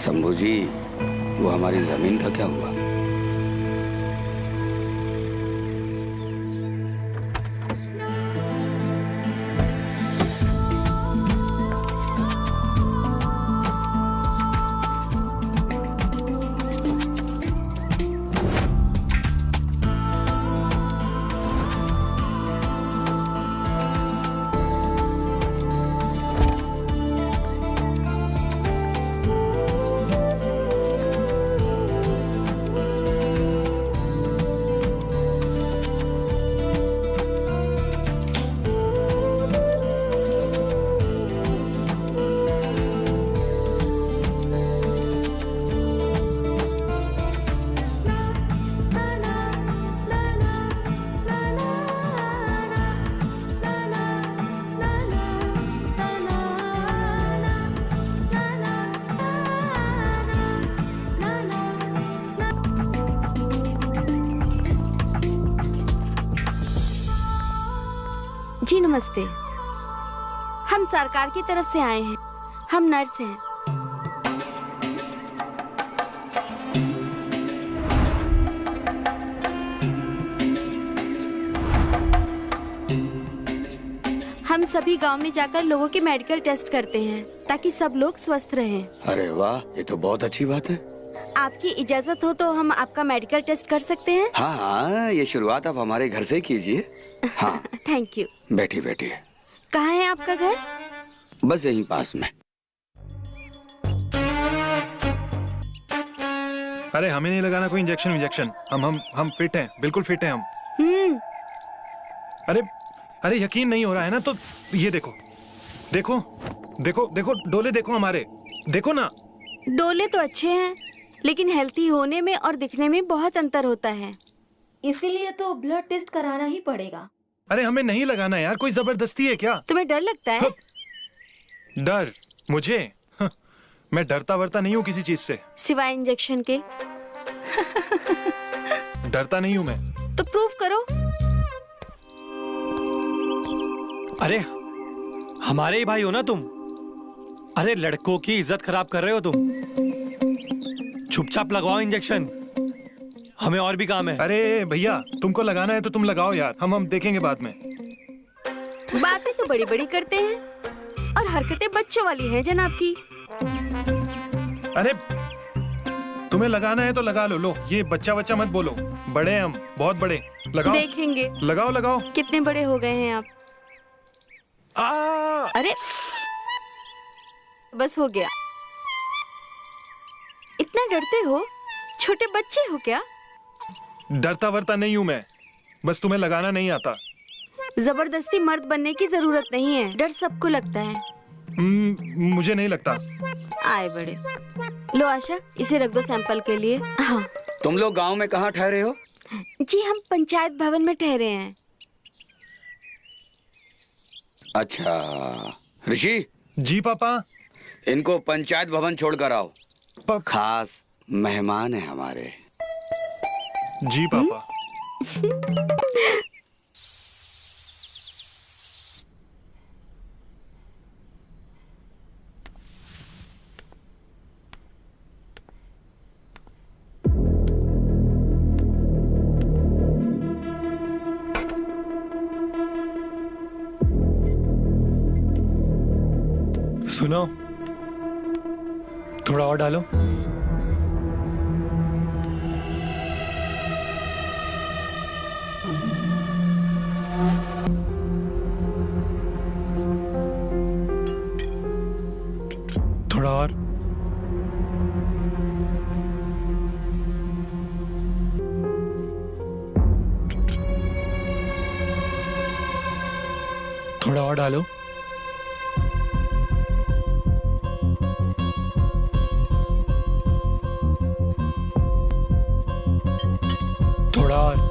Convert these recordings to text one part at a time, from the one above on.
शंभू जी, वो हमारी जमीन का क्या हुआ? जी नमस्ते। हम सरकार की तरफ से आए हैं। हम नर्स हैं। हम सभी गांव में जाकर लोगों के मेडिकल टेस्ट करते हैं ताकि सब लोग स्वस्थ रहें। अरे वाह, ये तो बहुत अच्छी बात है। आपकी इजाजत हो तो हम आपका मेडिकल टेस्ट कर सकते हैं? हाँ हाँ, ये शुरुआत आप हमारे घर से कीजिए। हाँ थैंक यू। बैठिए बैठिए। कहाँ है आपका घर? बस यहीं पास में। अरे हमें नहीं लगाना कोई इंजेक्शन। हम फिट हैं, बिल्कुल फिट हैं हम। अरे यकीन नहीं हो रहा है ना, तो ये देखो देखो देखो देखो, डोले देखो हमारे, देखो ना। डोले तो अच्छे हैं, लेकिन हेल्थी होने में और दिखने में बहुत अंतर होता है। इसीलिए तो ब्लड टेस्ट कराना ही पड़ेगा। अरे हमें नहीं लगाना यार, कोई जबरदस्ती है क्या? तुम्हें डर लगता है? डर? मुझे? मैं डरता वरता नहीं हूँ किसी चीज से, सिवाय इंजेक्शन के। डरता नहीं हूँ मैं। तो प्रूव करो। अरे हमारे ही भाई हो ना तुम। अरे लड़कों की इज्जत खराब कर रहे हो तुम। चुपचाप लगवाओ इंजेक्शन, हमें और भी काम है। अरे भैया, तुमको लगाना है तो तुम लगाओ यार, हम देखेंगे बाद में। बातें तो बड़ी बड़ी करते हैं और हरकतें बच्चों वाली हैं जनाब की। अरे तुम्हें लगाना है तो लगा लो। लो, ये बच्चा बच्चा मत बोलो, बड़े हम, बहुत बड़े। लगाओ। देखेंगे। लगाओ लगाओ। कितने बड़े हो गए हैं आप? अरे बस हो गया। इतना डरते हो? छोटे बच्चे हो क्या? डरता वरता नहीं हूँ मैं, बस तुम्हें लगाना नहीं आता। जबरदस्ती मर्द बनने की जरूरत नहीं है, डर सबको लगता है। मुझे नहीं लगता। आए बड़े। लो आशा, इसे रख दो सैंपल के लिए। हाँ। तुम लोग गांव में कहाँ ठहरे हो? जी हम पंचायत भवन में ठहरे हैं। अच्छा ऋषि। जी पापा। इनको पंचायत भवन छोड़कर आओ, खास मेहमान है हमारे। जी पापा। सुनो, थोड़ा और डालो। थोड़ा और। थोड़ा और डालो। थोड़ा और।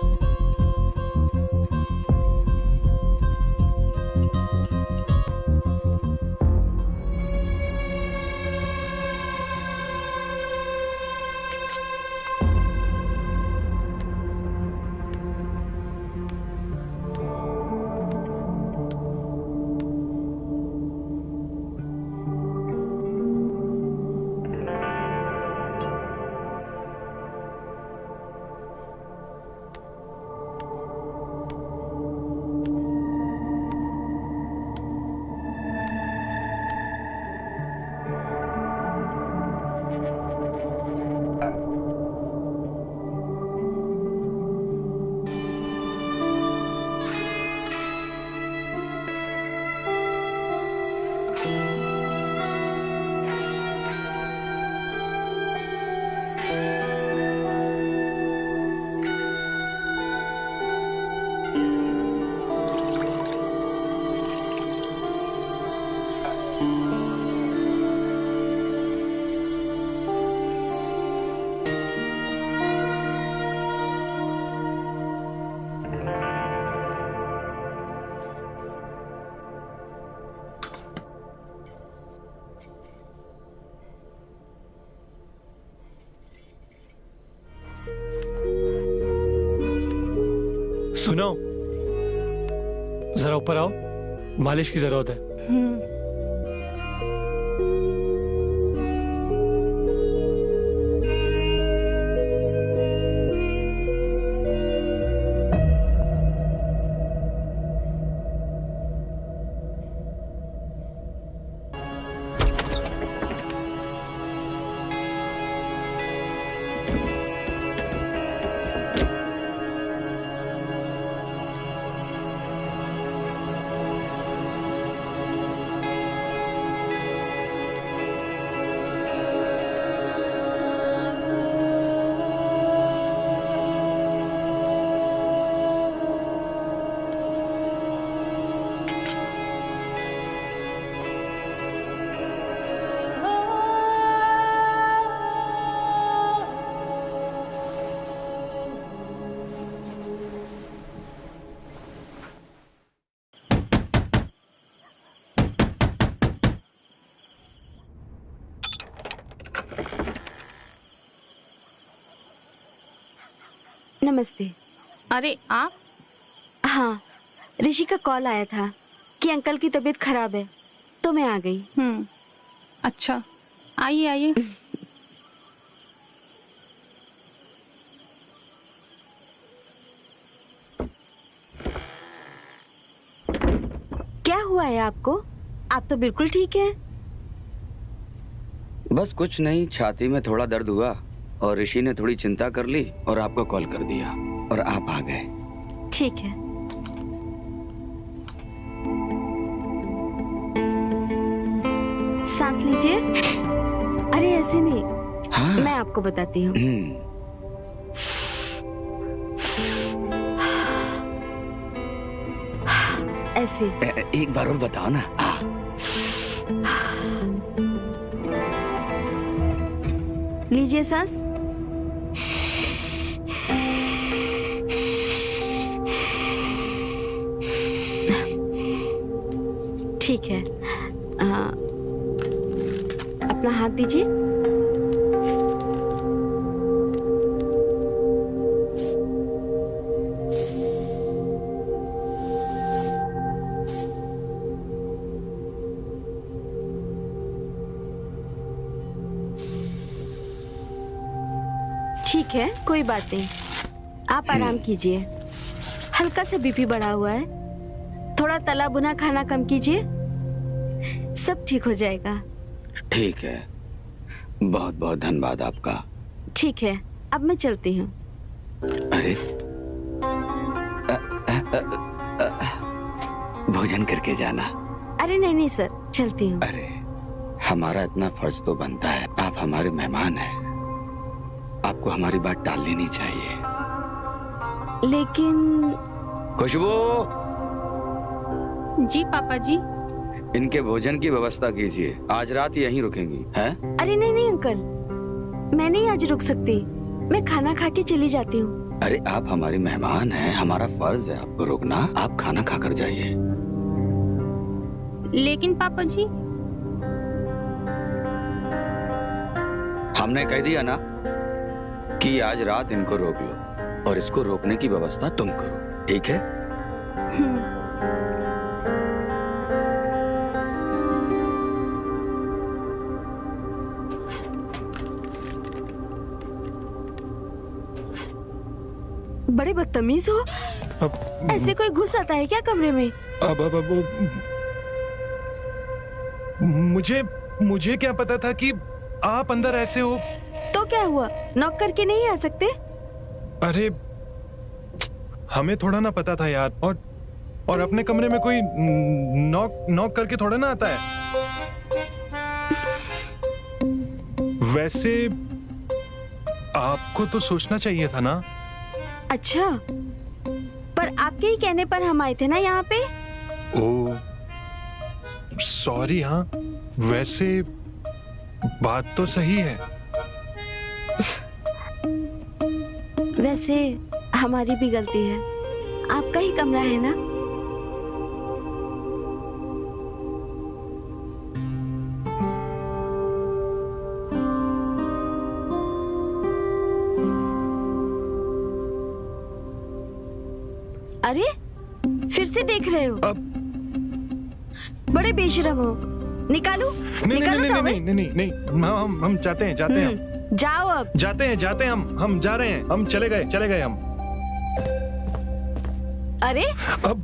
सुनो, जरा ऊपर आओ, मालिश की जरूरत है। नमस्ते। अरे आप? हाँ, ऋषि का कॉल आया था कि अंकल की तबीयत खराब है, तो मैं आ गई। अच्छा, आइए आइए। क्या हुआ है आपको? आप तो बिल्कुल ठीक है। बस कुछ नहीं, छाती में थोड़ा दर्द हुआ और ऋषि ने थोड़ी चिंता कर ली और आपको कॉल कर दिया और आप आ गए। ठीक है। सांस लीजिए। अरे ऐसे नहीं, हाँ। मैं आपको बताती हूँ। ऐसे। एक बार और बताओ ना। लीजिए सांस। ठीक है। अपना हाथ दीजिए। ठीक है, कोई बात नहीं, आप आराम कीजिए। हल्का सा बीपी बढ़ा हुआ है, थोड़ा तला भुना खाना कम कीजिए, सब ठीक हो जाएगा। ठीक है, बहुत बहुत धन्यवाद आपका। ठीक है, अब मैं चलती हूँ। अरे भोजन करके जाना। अरे नहीं नहीं सर, चलती हूँ। अरे हमारा इतना फर्ज तो बनता है, आप हमारे मेहमान हैं, आपको हमारी बात टालनी नहीं चाहिए। लेकिन खुशबू, जी पापा जी। इनके भोजन की व्यवस्था कीजिए, आज रात यहीं रुकेंगी हैं? अरे नहीं नहीं अंकल, मैं नहीं आज रुक सकती, मैं खाना खा के चली जाती हूँ। अरे आप हमारी मेहमान हैं, हमारा फर्ज है आपको रुकना, आप खाना खाकर जाइए। लेकिन पापा जी। हमने कह दिया ना कि आज रात इनको रोक लो और इसको रोकने की व्यवस्था तुम करो, ठीक है? बड़े बदतमीज हो। ऐसे कोई घुस आता है क्या कमरे में? अब मुझे क्या पता था कि आप अंदर ऐसे हो। तो क्या हुआ, नॉक करके नहीं आ सकते? अरे हमें थोड़ा ना पता था यार, और अपने कमरे में कोई नॉक करके थोड़ा ना आता है। वैसे आपको तो सोचना चाहिए था ना। अच्छा, पर आपके ही कहने पर हम आए थे ना यहाँ पे। ओ सॉरी। हाँ वैसे बात तो सही है। वैसे हमारी भी गलती है, आपका ही कमरा है ना। अरे फिर से देख रहे हो? अब बड़े बेशरम हो। निकालू? नहीं नहीं निकालू नहीं टॉवल? नहीं नहीं नहीं नहीं, हम जाते हैं हम जाओ अब। जाते हैं हम जा रहे हैं, हम चले गए हम। अरे अब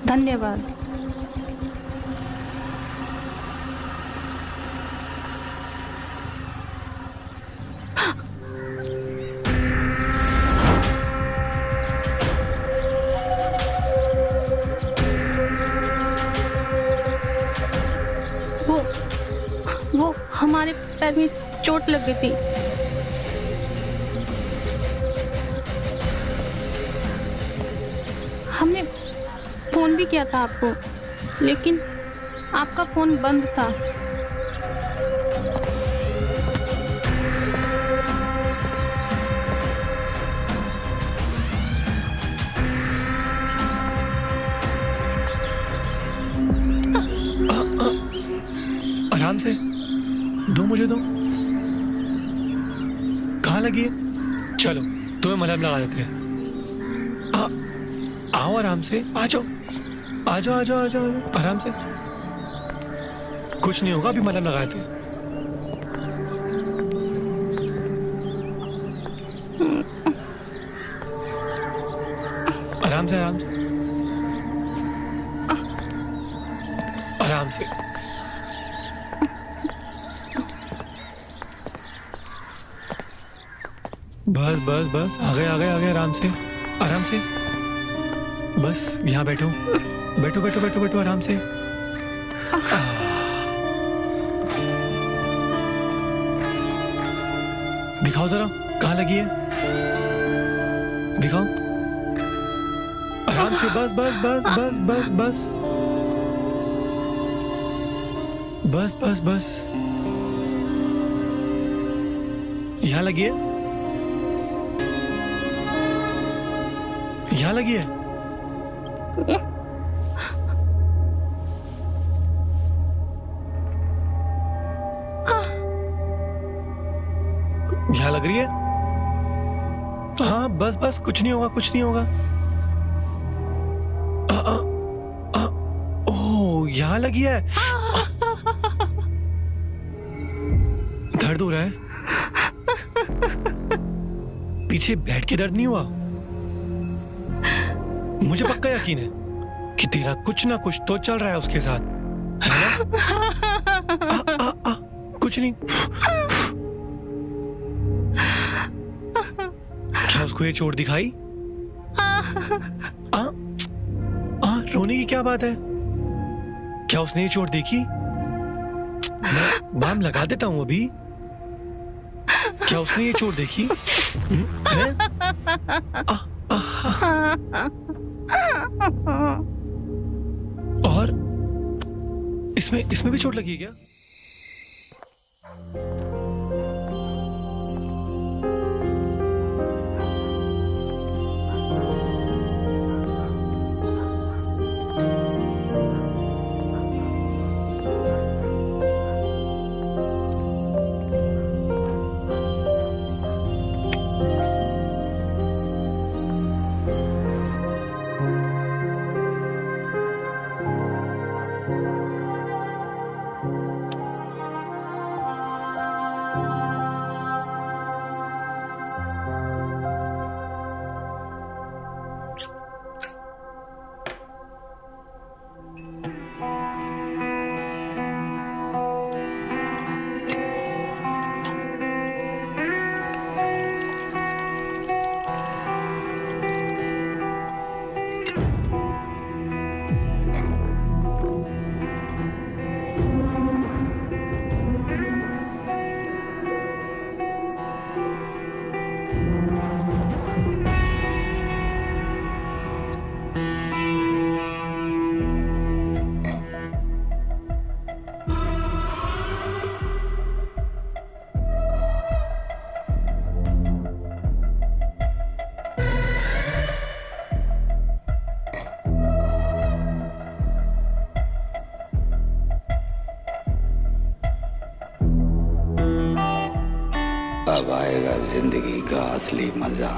धन्यवाद। वो हमारे पैर में चोट लग गई थी। हमने फोन भी किया था आपको, लेकिन आपका फोन बंद था। आराम से दो, मुझे दो। कहाँ लगी है? चलो तुम्हें मलहम लगा देते हैं। आओ आराम से, आ जाओ आ जाओ आ जाओ आ जाओ आराम से। कुछ नहीं होगा, अभी मलहम लगाए थे। आराम से आराम से आराम से। बस बस बस, आ गए आराम से आराम से। बस यहाँ बैठो बैठो बैठो बैठो बैठो आराम से। दिखाओ जरा कहाँ लगी है, दिखाओ आराम से। बस बस बस बस बस बस बस बस बस। यहाँ लगी है, यहाँ लगी है। यहाँ लग रही है। हाँ बस बस, कुछ नहीं होगा कुछ नहीं होगा। ओह यहाँ लगी है। दर्द हो रहा है? पीछे बैठ के दर्द नहीं हुआ? मुझे पक्का यकीन है कि तेरा कुछ ना कुछ तो चल रहा है उसके साथ, है ना? कुछ नहीं। क्या उसको ये चोट दिखाई? रोने की क्या बात है? क्या उसने ये चोट देखी? मैं बाम लगा देता हूं अभी। क्या उसने ये चोट देखी? है? और इसमें भी चोट लगी क्या? अब आएगा जिंदगी का असली मजा।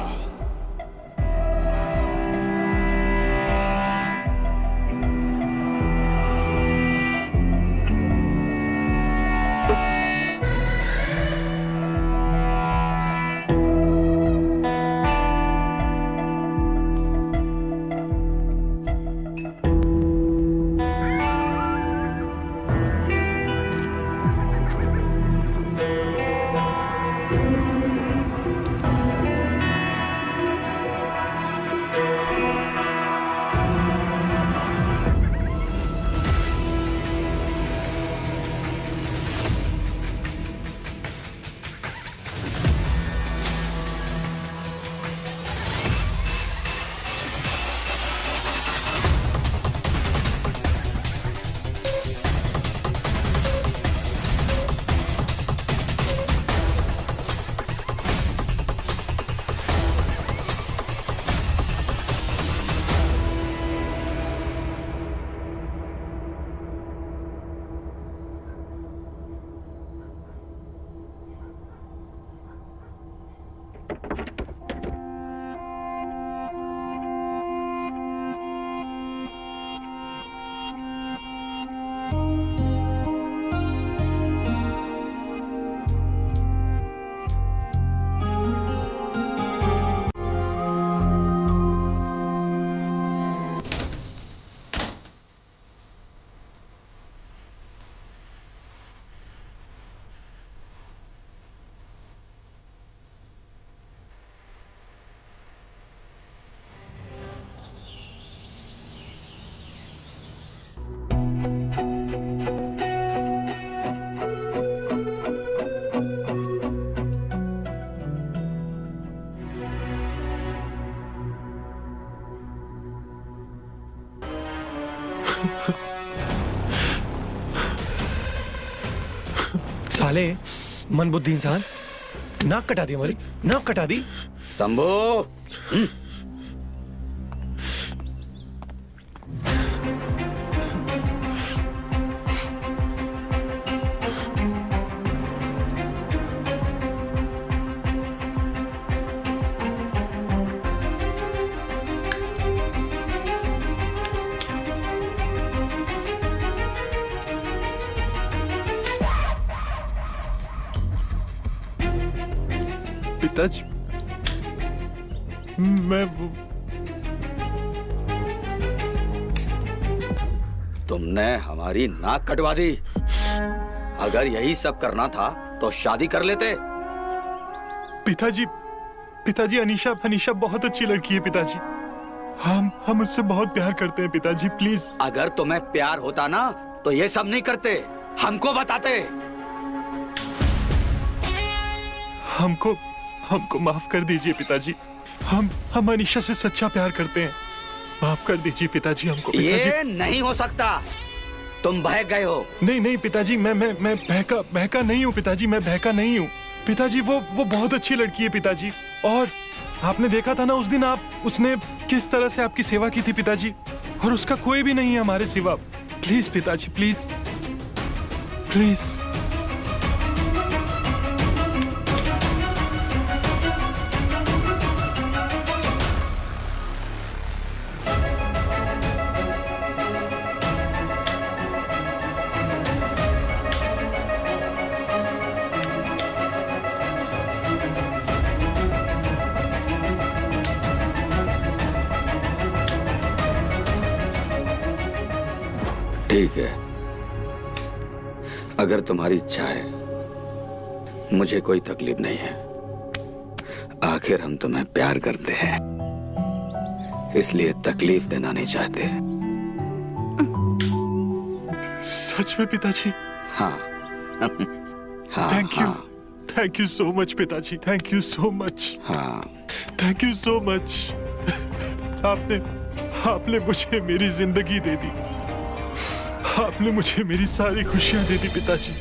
साले मन बुद्धि इंसान, नाक कटा दी हमारी, नाक कटा दी। शंभू, पिताजी, मैं वो तुमने हमारी नाक कटवा दी। अगर यही सब करना था तो शादी कर लेते। पिताजी, पिताजी, अनीशा अनीशा बहुत अच्छी लड़की है पिताजी। हम उससे बहुत प्यार करते हैं पिताजी, प्लीज। अगर तुम्हें प्यार होता ना तो ये सब नहीं करते, हमको बताते। हमको माफ कर दीजिए पिताजी। हम अनीशा से सच्चा प्यार करते हैं। माफ कर दीजिए पिताजी हमको। पिताजी, ये नहीं हो सकता, तुम बहक गए हो। नहीं पिताजी, मैं बहका नहीं हूँ पिताजी, मैं बहका नहीं हूँ पिताजी। वो बहुत अच्छी लड़की है पिताजी। और आपने देखा था ना उस दिन, उसने किस तरह से आपकी सेवा की थी पिताजी। और उसका कोई भी नहीं है हमारे सिवा। प्लीज पिताजी, प्लीज प्लीज। ठीक है, अगर तुम्हारी इच्छा है, मुझे कोई तकलीफ नहीं है। आखिर हम तुम्हें प्यार करते हैं, इसलिए तकलीफ देना नहीं चाहते। सच में पिताजी? हाँ। हाँ, थैंक यू, हाँ, थैंक यू सो मच पिताजी, थैंक यू सो मच, हाँ। Thank you so much. आपने मुझे मेरी जिंदगी दे दी। आपने मुझे मेरी सारी खुशियां दे दी पिताजी।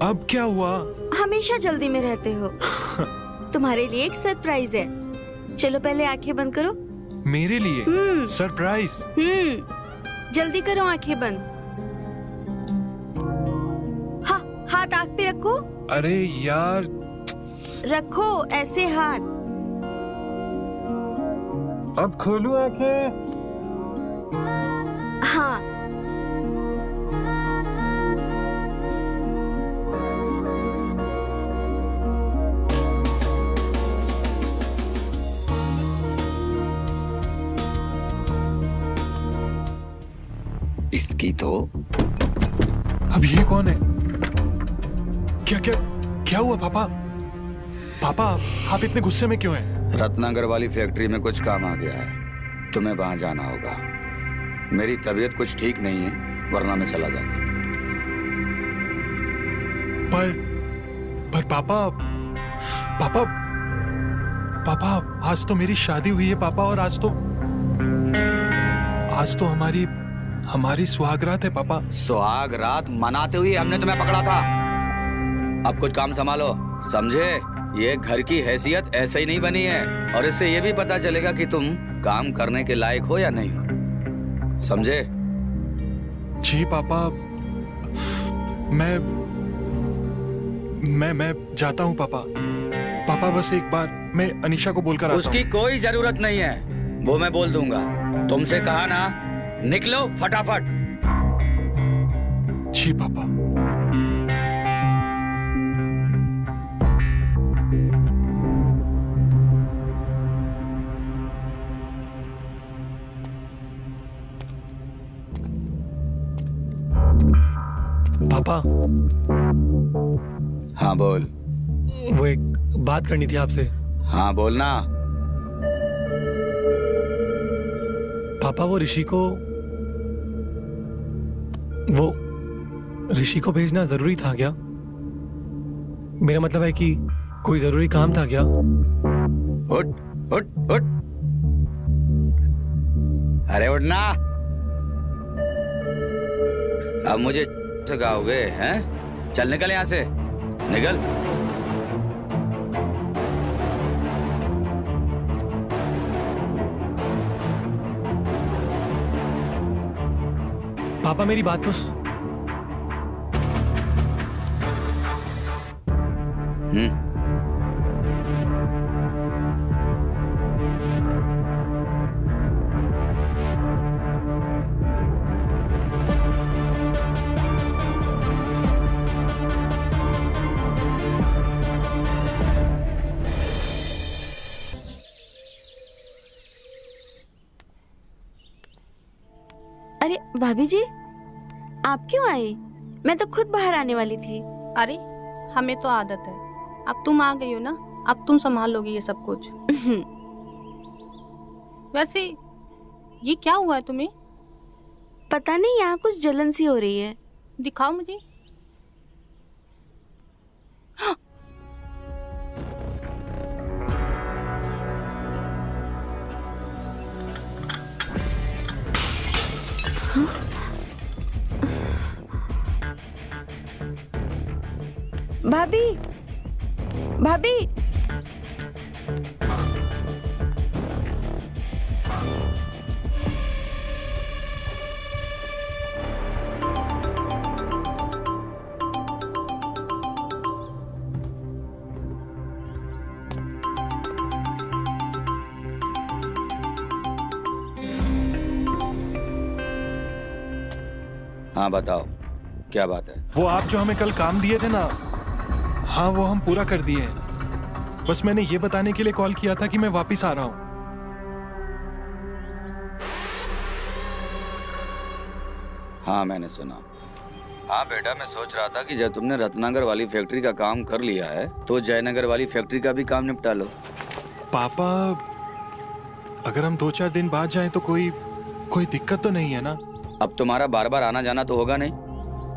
अब क्या हुआ? हमेशा जल्दी में रहते हो। तुम्हारे लिए एक सरप्राइज है। चलो पहले आंखें बंद करो। मेरे लिए सरप्राइज? जल्दी करो आंखें बंद। हाँ, हाथ आंख पे रखो। अरे यार, रखो ऐसे हाथ। अब खोलूं आंखें? हाँ। इसकी तो अब ये कौन है? क्या क्या क्या हुआ पापा? पापा, आप इतने गुस्से में क्यों हैं? रत्नागर वाली फैक्ट्री में कुछ काम आ गया है, तुम्हें वहां जाना होगा। मेरी तबीयत कुछ ठीक नहीं है, वरना मैं चला जाता। पर पापा पापा पापा आज तो मेरी शादी हुई है पापा, और आज तो हमारी सुहागरात है पापा। सुहाग रात मनाते हुए हमने तुम्हें पकड़ा था। अब कुछ काम संभालो, समझे? ये घर की हैसियत ऐसे ही नहीं बनी है, और इससे ये भी पता चलेगा कि तुम काम करने के लायक हो या नहीं हो, समझे? जी पापा, मैं जाता हूँ पापा। पापा बस एक बार मैं अनीशा को बोलकर आता हूँ। उसकी कोई जरूरत नहीं है, वो मैं बोल दूंगा। तुमसे कहा ना, निकलो फटाफट। जी पापा। पापा, हाँ बोल। वो एक बात करनी थी आपसे। हाँ बोलना। पापा, वो ऋषि को भेजना जरूरी था क्या? मेरा मतलब है कि कोई जरूरी काम था क्या? उठ उठ उठ, अरे उठना। अब मुझे सिखाओगे हैं? चल निकल यहाँ से, निकल। पापा मेरी बात तो अरे भाभी जी, आप क्यों आए? मैं तो खुद बाहर आने वाली थी। अरे हमें तो आदत है, अब तुम आ गई हो ना, अब तुम संभाल लोगी ये सब कुछ। वैसे ये क्या हुआ है तुम्हें? पता नहीं, यहाँ कुछ जलन सी हो रही है। दिखाओ मुझे। भाभी, भाभी, हाँ बताओ, क्या बात है? वो आप जो हमें कल काम दिए थे ना, हाँ वो हम पूरा कर दिए हैं। बस मैंने ये बताने के लिए कॉल किया था कि मैं वापस आ रहा हूँ। हाँ मैंने सुना। हाँ बेटा, मैं सोच रहा था कि जब तुमने रत्नागर वाली फैक्ट्री का काम कर लिया है तो जयनगर वाली फैक्ट्री का भी काम निपटा लो। पापा, अगर हम 2-4 दिन बाद जाएं तो कोई दिक्कत तो नहीं है ना? अब तुम्हारा बार बार आना जाना तो होगा नहीं,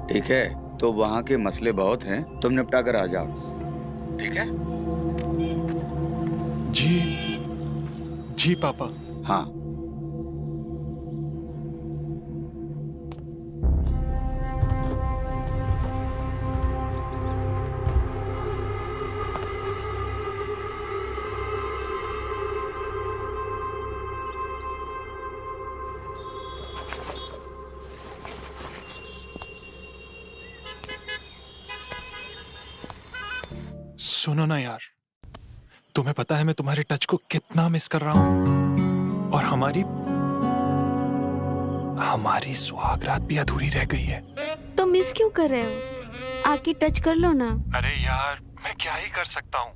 ठीक है? तो वहाँ के मसले बहुत हैं, तुम निपटा कर आ जाओ, ठीक है? जी जी पापा। हाँ। सुनो ना यार, तुम्हें पता है मैं तुम्हारे टच को कितना मिस कर रहा हूँ। और हमारी सुहागरात भी अधूरी रह गई है। तो मिस क्यों कर रहे हो? आके टच कर लो ना। अरे यार, मैं क्या ही कर सकता हूँ।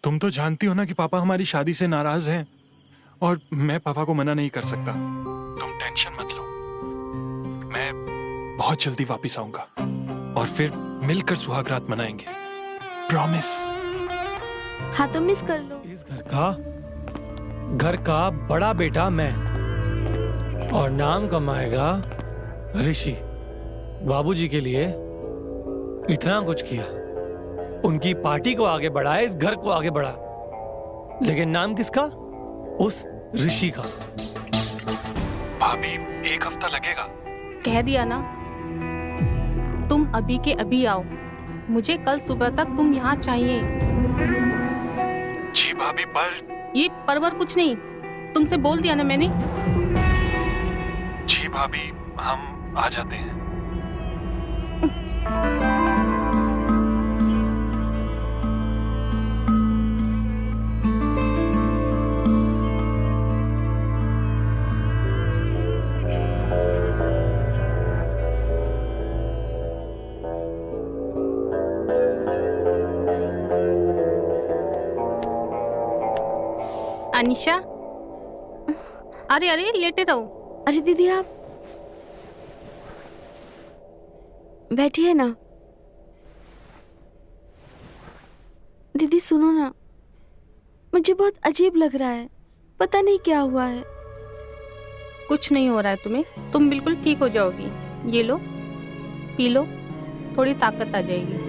तुम तो जानती हो ना कि पापा हमारी शादी से नाराज हैं और मैं पापा को मना नहीं कर सकता। तुम टेंशन मत लो, मैं बहुत जल्दी वापस आऊंगा और फिर मिलकर सुहागरात मनाएंगे, प्रॉमिस। हाँ तो मिस कर लो। इस घर का बड़ा बेटा मैं, और नाम कमाएगा ऋषि। बाबूजी के लिए इतना कुछ किया, उनकी पार्टी को आगे बढ़ाया, इस घर को आगे बढ़ा, लेकिन नाम किसका? उस ऋषि का। भाभी, एक हफ्ता लगेगा। कह दिया ना, तुम अभी के अभी आओ। मुझे कल सुबह तक तुम यहाँ चाहिए। जी भाभी, पर ये परवर कुछ नहीं, तुमसे बोल दिया ना मैंने। जी भाभी, हम आ जाते हैं। अनिशा, अरे अरे लेटे रहो। अरे दीदी, आप बैठिए ना। दीदी सुनो ना, मुझे बहुत अजीब लग रहा है, पता नहीं क्या हुआ है। कुछ नहीं हो रहा है तुम्हें, तुम बिल्कुल ठीक हो जाओगी। ये लो, पी लो, थोड़ी ताकत आ जाएगी।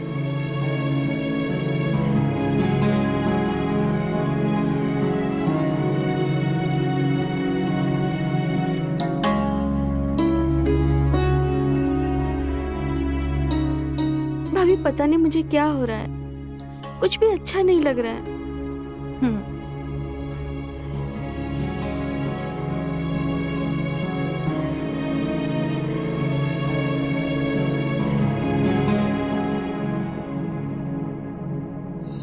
भाभी पता नहीं मुझे क्या हो रहा है, कुछ भी अच्छा नहीं लग रहा है।